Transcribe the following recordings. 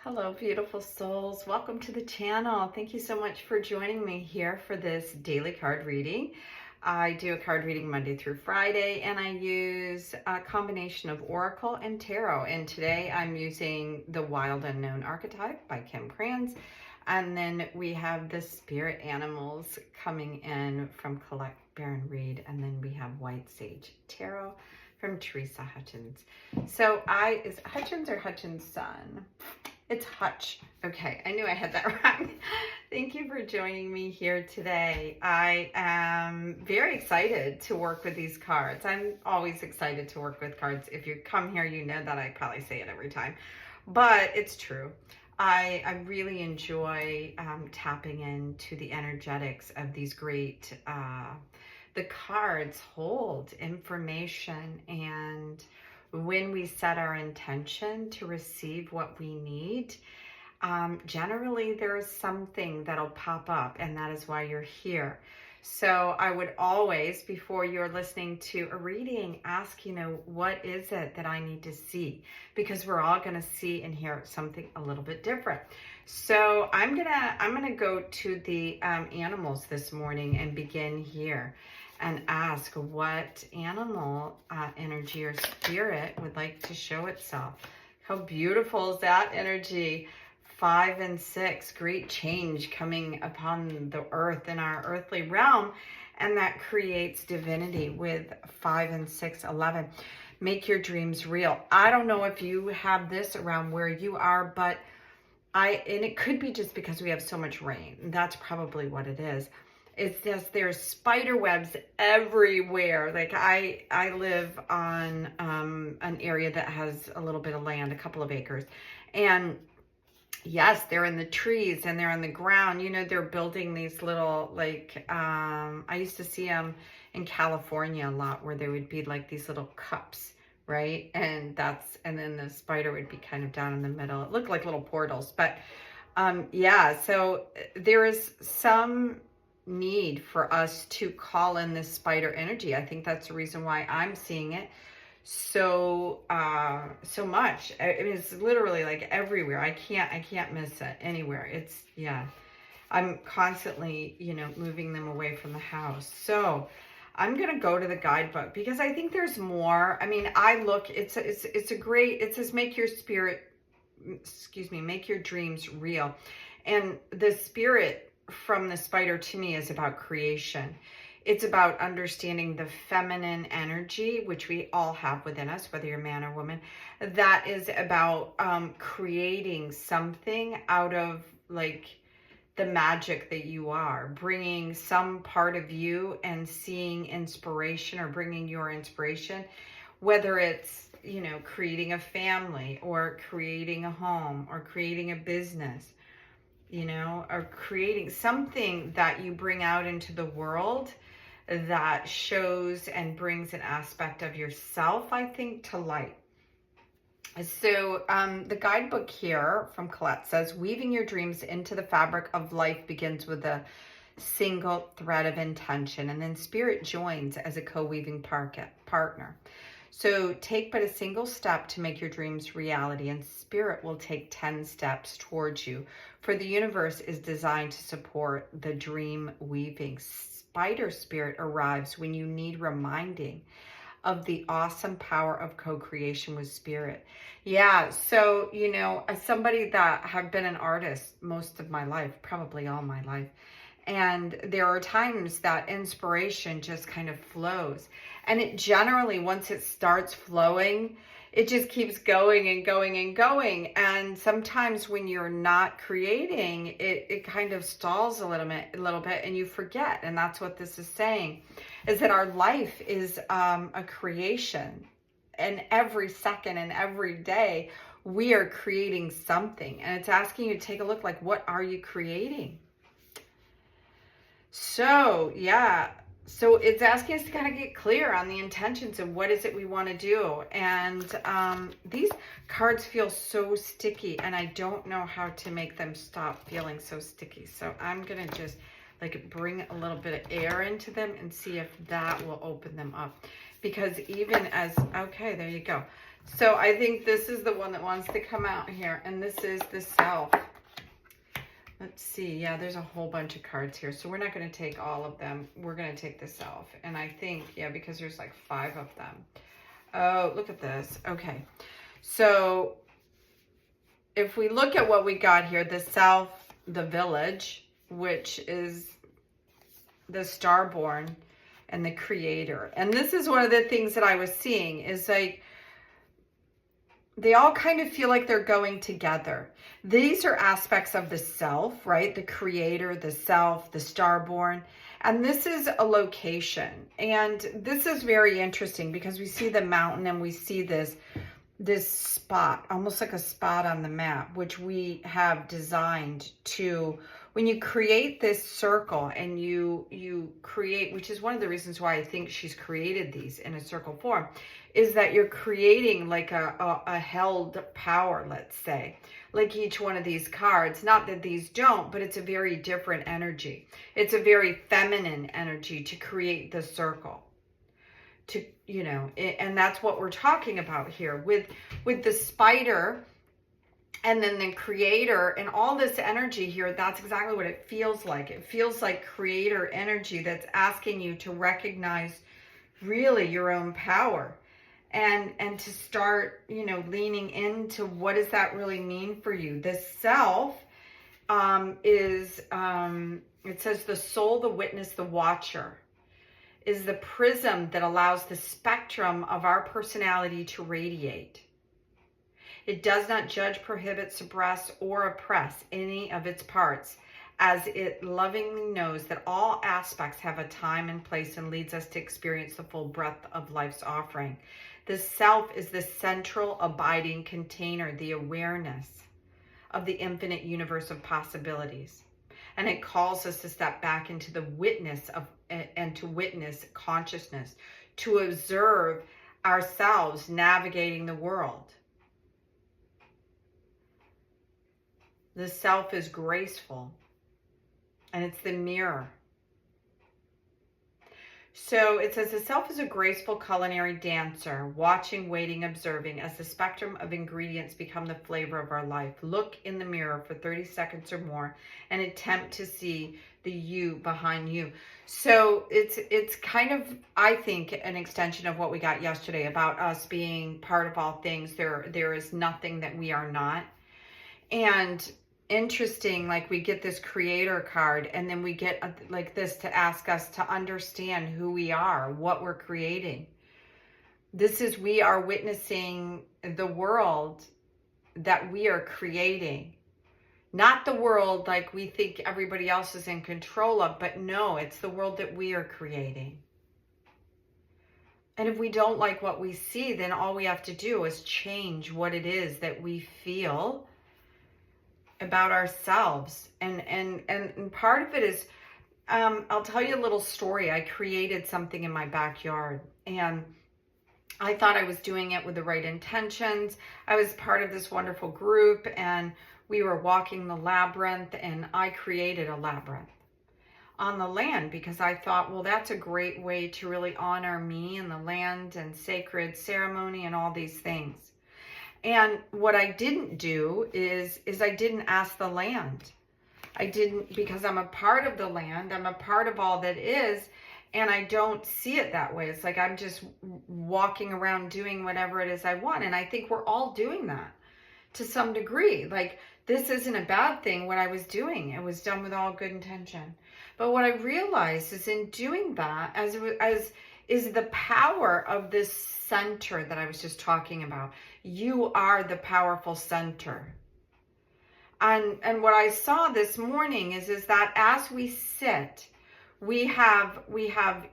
Hello, beautiful souls. Welcome to the channel. Thank you so much for joining me here for this daily card reading. I do a card reading Monday through Friday, and I use a combination of Oracle and Tarot. And today I'm using the Wild Unknown Archetype by Krans. And then we have the Spirit Animals coming in from Colette, Baron-Reid. And then we have White Sage Tarot from Theresa Hutchins. So is it Hutchins or Hutchins' son? It's Hutch. Okay, I knew I had that wrong. Thank you for joining me here today. I am very excited to work with these cards. I'm always excited to work with cards. If you come here, you know that I probably say it every time, but it's true. I really enjoy tapping into the energetics of these great, the cards hold information, and when we set our intention to receive what we need, generally there is something that'll pop up, and that is why you're here. So I would always, before you're listening to a reading, ask, what is it that I need to see? Because we're all going to see and hear something a little bit different. So I'm gonna go to the animals this morning and begin here and ask what animal energy or spirit would like to show itself. How beautiful is that energy? 5 and 6, great change coming upon the earth in our earthly realm, and that creates divinity with 5 and 6, 11. Make your dreams real. I don't know if you have this around where you are, but and it could be just because we have so much rain. That's probably what it is. It's just there's spider webs everywhere. Like I live on an area that has a little bit of land, a couple of acres, and yes, they're in the trees and they're on the ground. They're building these little, like, I used to see them in California a lot, where there would be like these little cups, right? And then the spider would be kind of down in the middle. It looked like little portals, but yeah, so there is some need for us to call in this spider energy. I think that's the reason why I'm seeing it so much. It's literally like everywhere. I can't miss it anywhere. I'm constantly moving them away from the house. So I'm gonna go to the guidebook because I think there's more. I mean, it says make your dreams real. And the spirit from the spider to me is about creation. It's about understanding the feminine energy, which we all have within us, whether you're man or woman. That is about creating something out of like the magic that you are, bringing some part of you and seeing inspiration, or bringing your inspiration, whether it's, creating a family or creating a home or creating a business, or creating something that you bring out into the world that shows and brings an aspect of yourself, I think, to light. So the guidebook here from Colette says, weaving your dreams into the fabric of life begins with a single thread of intention, and then spirit joins as a co-weaving partner. So take but a single step to make your dreams reality, and spirit will take 10 steps towards you, for the universe is designed to support the dream weaving. Spider spirit arrives when you need reminding of the awesome power of co-creation with spirit. Yeah, so, as somebody that have been an artist most of my life, probably all my life, and there are times that inspiration just kind of flows. And it generally, once it starts flowing, it just keeps going and going and going. And sometimes when you're not creating, it kind of stalls a little bit, and you forget. And that's what this is saying, is that our life is a creation. And every second and every day, we are creating something. And it's asking you to take a look, like, what are you creating? So, yeah. So it's asking us to kind of get clear on the intentions of what is it we want to do. And these cards feel so sticky, and I don't know how to make them stop feeling so sticky. So I'm going to just like bring a little bit of air into them and see if that will open them up. Because even as, okay, there you go. So I think this is the one that wants to come out here, and this is the self. Let's see. Yeah, there's a whole bunch of cards here. So we're not going to take all of them. We're going to take the self. And I think, yeah, because there's like 5 of them. Oh, look at this. Okay. So if we look at what we got here, the self, the village, which is the starborn and the creator. And this is one of the things that I was seeing is like, they all kind of feel like they're going together. These are aspects of the self, right? The creator, the self, the starborn. And this is a location. And this is very interesting because we see the mountain and we see this spot, almost like a spot on the map, which we have designed to, when you create this circle and you create, which is one of the reasons why I think she's created these in a circle form, is that you're creating like a held power, let's say, like each one of these cards. Not that these don't, but it's a very different energy. It's a very feminine energy to create the circle. To, you know, and that's what we're talking about here with the spider and then the creator and all this energy here. That's exactly what it feels like. It feels like creator energy that's asking you to recognize really your own power and to start, you know, leaning into what does that really mean for you. The self is, it says the soul, the witness, the watcher, is the prism that allows the spectrum of our personality to radiate. It does not judge, prohibit, suppress, or oppress any of its parts, as it lovingly knows that all aspects have a time and place and leads us to experience the full breadth of life's offering. The self is the central abiding container, the awareness of the infinite universe of possibilities. And it calls us to step back into the witness of, and to witness consciousness, to observe ourselves navigating the world. The self is graceful, and it's the mirror. So it says the self is a graceful culinary dancer, watching, waiting, observing as the spectrum of ingredients become the flavor of our life. Look in the mirror for 30 seconds or more and attempt to see the you behind you. So it's kind of, I think, an extension of what we got yesterday about us being part of all things. There is nothing that we are not. And interesting, like we get this creator card and then we get like this to ask us to understand who we are, what we're creating. This is, we are witnessing the world that we are creating, not the world like we think everybody else is in control of, but no, it's the world that we are creating. And if we don't like what we see, then all we have to do is change what it is that we feel about ourselves. And part of it is, I'll tell you a little story. I created something in my backyard and I thought I was doing it with the right intentions. I was part of this wonderful group and we were walking the labyrinth and I created a labyrinth on the land because I thought, well, that's a great way to really honor me and the land and sacred ceremony and all these things. And what I didn't do is I didn't ask the land. I didn't, because I'm a part of the land. I'm a part of all that is, and I don't see it that way. It's like I'm just walking around doing whatever it is I want. And I think we're all doing that to some degree. Like, this isn't a bad thing, what I was doing. It was done with all good intention. But what I realized is in doing that, as is the power of this center that I was just talking about. You are the powerful center. And what I saw this morning is that as we sit, we have,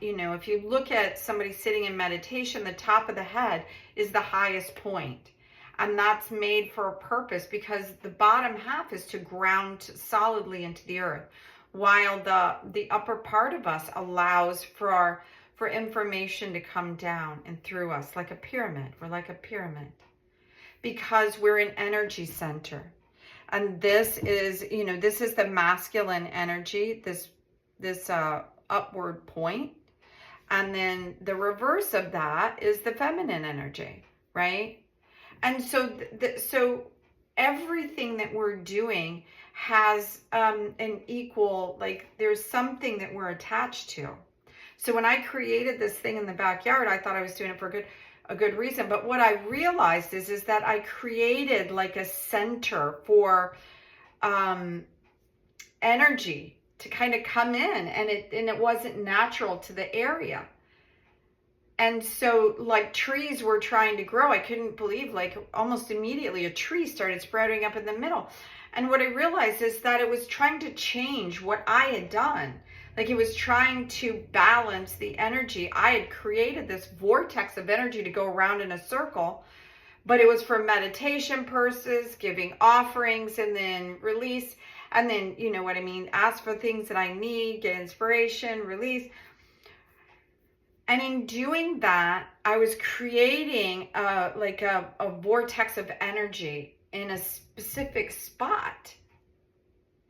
you know, if you look at somebody sitting in meditation, the top of the head is the highest point. And that's made for a purpose because the bottom half is to ground solidly into the earth, while the upper part of us allows for information to come down and through us like a pyramid. We're like a pyramid because we're an energy center. And this is, you know, this is the masculine energy, this upward point. And then the reverse of that is the feminine energy, right? And so, so everything that we're doing has an equal, like there's something that we're attached to. So when I created this thing in the backyard, I thought I was doing it for a good reason. But what I realized is that I created like a center for energy to kind of come in, and it wasn't natural to the area. And so like trees were trying to grow. I couldn't believe, like almost immediately a tree started sprouting up in the middle. And what I realized is that it was trying to change what I had done. Like it was trying to balance the energy. I had created this vortex of energy to go around in a circle, but it was for meditation purposes, giving offerings, and then release. And then, you know what I mean? Ask for things that I need, get inspiration, release. And in doing that, I was creating like a vortex of energy in a specific spot.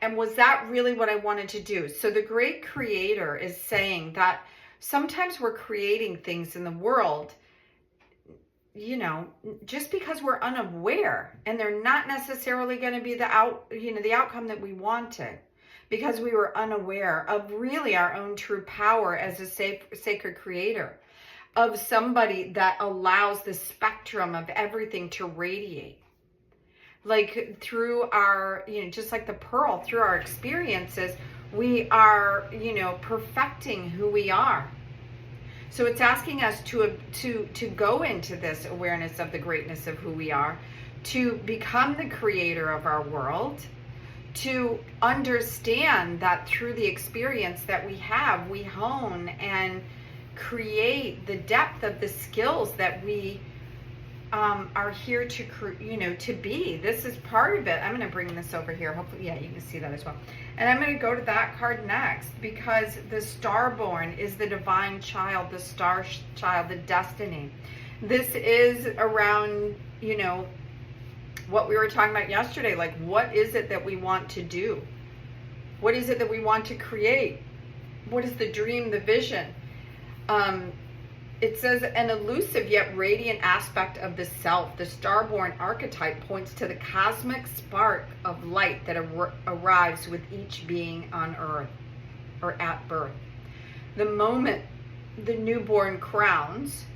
And was that really what I wanted to do? So the great creator is saying that sometimes we're creating things in the world, you know, just because we're unaware, and they're not necessarily going to be the outcome that we wanted, because we were unaware of really our own true power as a sacred creator, of somebody that allows the spectrum of everything to radiate. Like through our, you know, just like the pearl, through our experiences, we are, you know, perfecting who we are. So it's asking us to go into this awareness of the greatness of who we are, to become the creator of our world, to understand that through the experience that we have, we hone and create the depth of the skills that we are here to, you know, to be. This is part of it. I'm going to bring this over here. Hopefully, yeah, you can see that as well. And I'm going to go to that card next, because the starborn is the divine child, the star child, the destiny. This is around, you know, what we were talking about yesterday. Like, what is it that we want to do? What is it that we want to create? What is the dream, the vision? It says, an elusive yet radiant aspect of the self, the starborn archetype, points to the cosmic spark of light that arrives with each being on earth, or at birth. The moment the newborn crowns,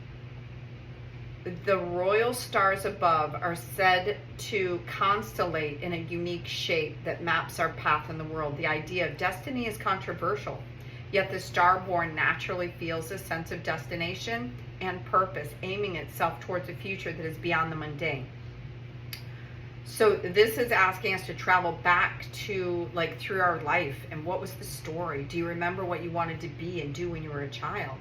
the royal stars above are said to constellate in a unique shape that maps our path in the world. The idea of destiny is controversial. Yet the starborn naturally feels a sense of destination and purpose, aiming itself towards a future that is beyond the mundane. So this is asking us to travel back to, like, through our life, and what was the story? Do you remember what you wanted to be and do when you were a child?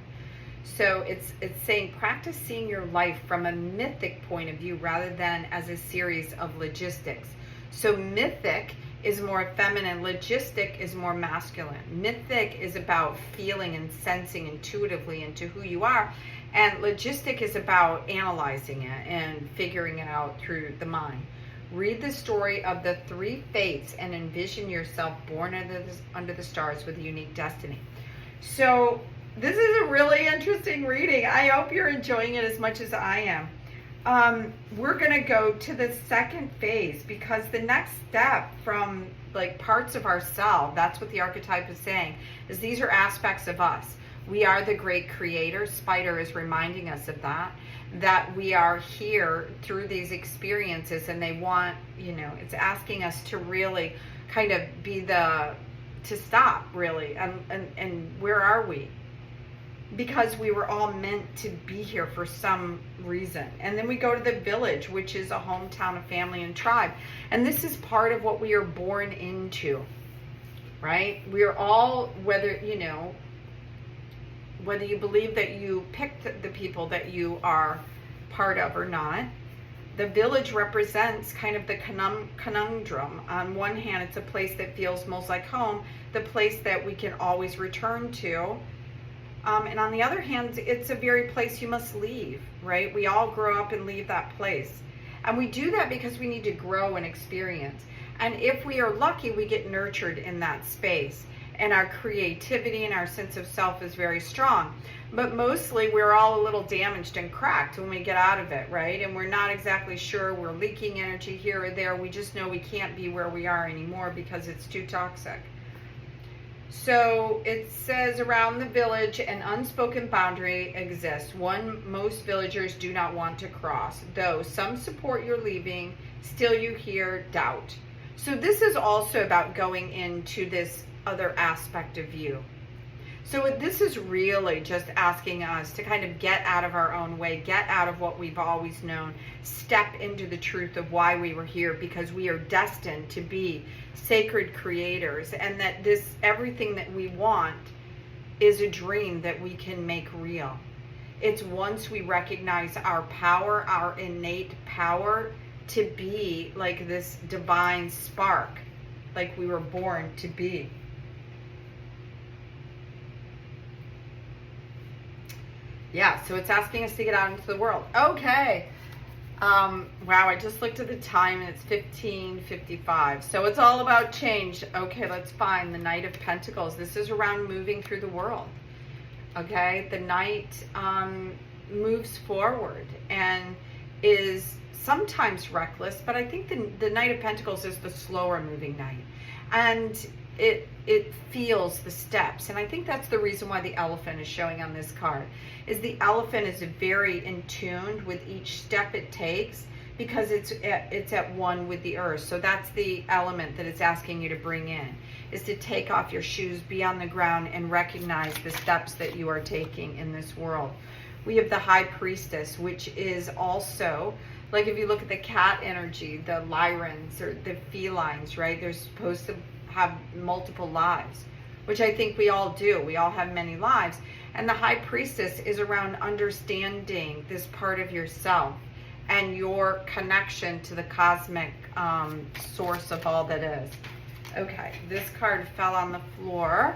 So it's saying practice seeing your life from a mythic point of view rather than as a series of logistics. So mythic is more feminine, logistic is more masculine. Mythic is about feeling and sensing intuitively into who you are, and logistic is about analyzing it and figuring it out through the mind. Read the story of the three fates and envision yourself born under the stars with a unique destiny. So this is a really interesting reading. I hope you're enjoying it as much as I am. We're going to go to the second phase, because the next step from, like, parts of ourselves, that's what the archetype is saying, is these are aspects of us. We are the great creator. Spider is reminding us of that we are here through these experiences, and they want, you know, it's asking us to really kind of be to stop really. And where are we? Because we were all meant to be here for some reason. And then we go to the village, which is a hometown of family and tribe. And this is part of what we are born into, right? We are all, whether you believe that you picked the people that you are part of or not, the village represents kind of the conundrum. On one hand, it's a place that feels most like home, the place that we can always return to. And on the other hand, it's a very place you must leave, right? We all grow up and leave that place. And we do that because we need to grow and experience. And if we are lucky, we get nurtured in that space. and our creativity and our sense of self is very strong. But mostly we're all a little damaged and cracked when we get out of it, right? And we're not exactly sure, we're leaking energy here or there. We just know we can't be where we are anymore because it's too toxic. So it says, around the village, an unspoken boundary exists, one most villagers do not want to cross. Though some support your leaving, still you hear doubt. So this is also about going into this other aspect of you. So this is really just asking us to kind of get out of our own way, get out of what we've always known, step into the truth of why we were here, because we are destined to be sacred creators, and that this, everything that we want is a dream that we can make real. It's once we recognize our power, our innate power to be like this divine spark, like we were born to be. Yeah, so it's asking us to get out into the world. Okay. Wow, I just looked at the time and it's 15:55. So it's all about change. Okay, let's find the Knight of Pentacles. This is around moving through the world. Okay, the Knight moves forward and is sometimes reckless, but I think the Knight of Pentacles is the slower moving knight. And it feels the steps, and I think that's the reason why the elephant is showing on this card, is the elephant is very in tune with each step it takes, because it's at one with the earth. So that's the element that it's asking you to bring in, is to take off your shoes, be on the ground, and recognize the steps that you are taking in this world. We have the High Priestess, which is also, like if you look at the cat energy, the lyrans or the felines, right? They're supposed to have multiple lives, which I think we all do. We all have many lives. And the High Priestess is around understanding this part of yourself and your connection to the cosmic source of all that is. Okay, this card fell on the floor.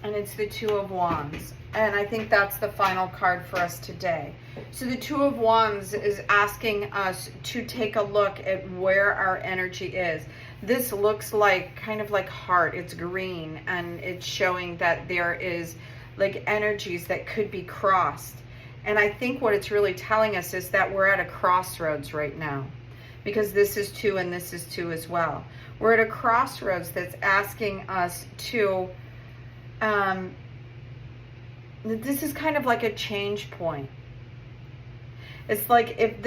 And it's the Two of Wands. And I think that's the final card for us today. So the Two of Wands is asking us to take a look at where our energy is. This looks like kind of like heart. It's green, and it's showing that there is like energies that could be crossed. And I think what it's really telling us is that we're at a crossroads right now, because this is two and this is two as well. We're at a crossroads that's asking us to this is kind of like a change point. It's like if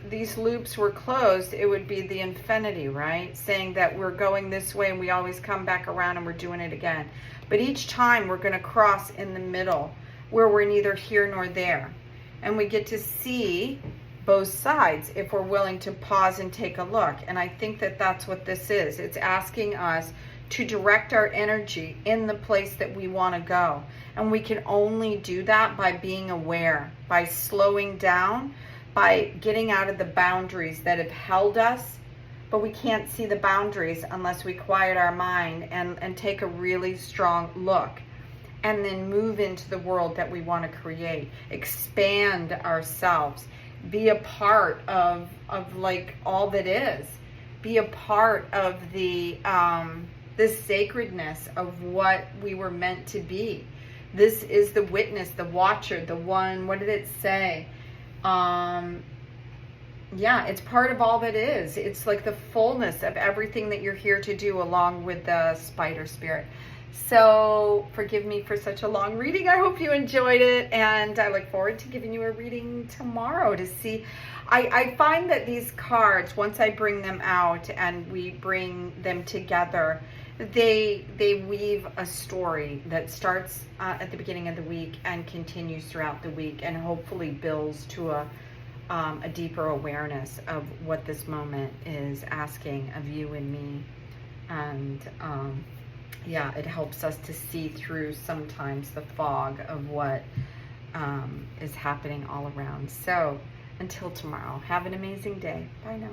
these loops were closed, it would be the infinity, right? Saying that we're going this way and we always come back around and we're doing it again. But each time we're going to cross in the middle where we're neither here nor there. And we get to see both sides if we're willing to pause and take a look. And I think that that's what this is. It's asking us to direct our energy in the place that we want to go. And we can only do that by being aware, by slowing down, by getting out of the boundaries that have held us. But we can't see the boundaries unless we quiet our mind and take a really strong look, and then move into the world that we want to create, expand ourselves, be a part of like all that is, be a part of the sacredness of what we were meant to be. This is the witness, the watcher, the one, what did it say? Yeah, it's part of all that is. It's like the fullness of everything that you're here to do, along with the spider spirit. So forgive me for such a long reading. I hope you enjoyed it, and I look forward to giving you a reading tomorrow to see. I find that these cards, once I bring them out and we bring them together, they weave a story that starts at the beginning of the week and continues throughout the week, and hopefully builds to a deeper awareness of what this moment is asking of you and me. And yeah, it helps us to see through sometimes the fog of what is happening all around. So until tomorrow, have an amazing day. Bye now.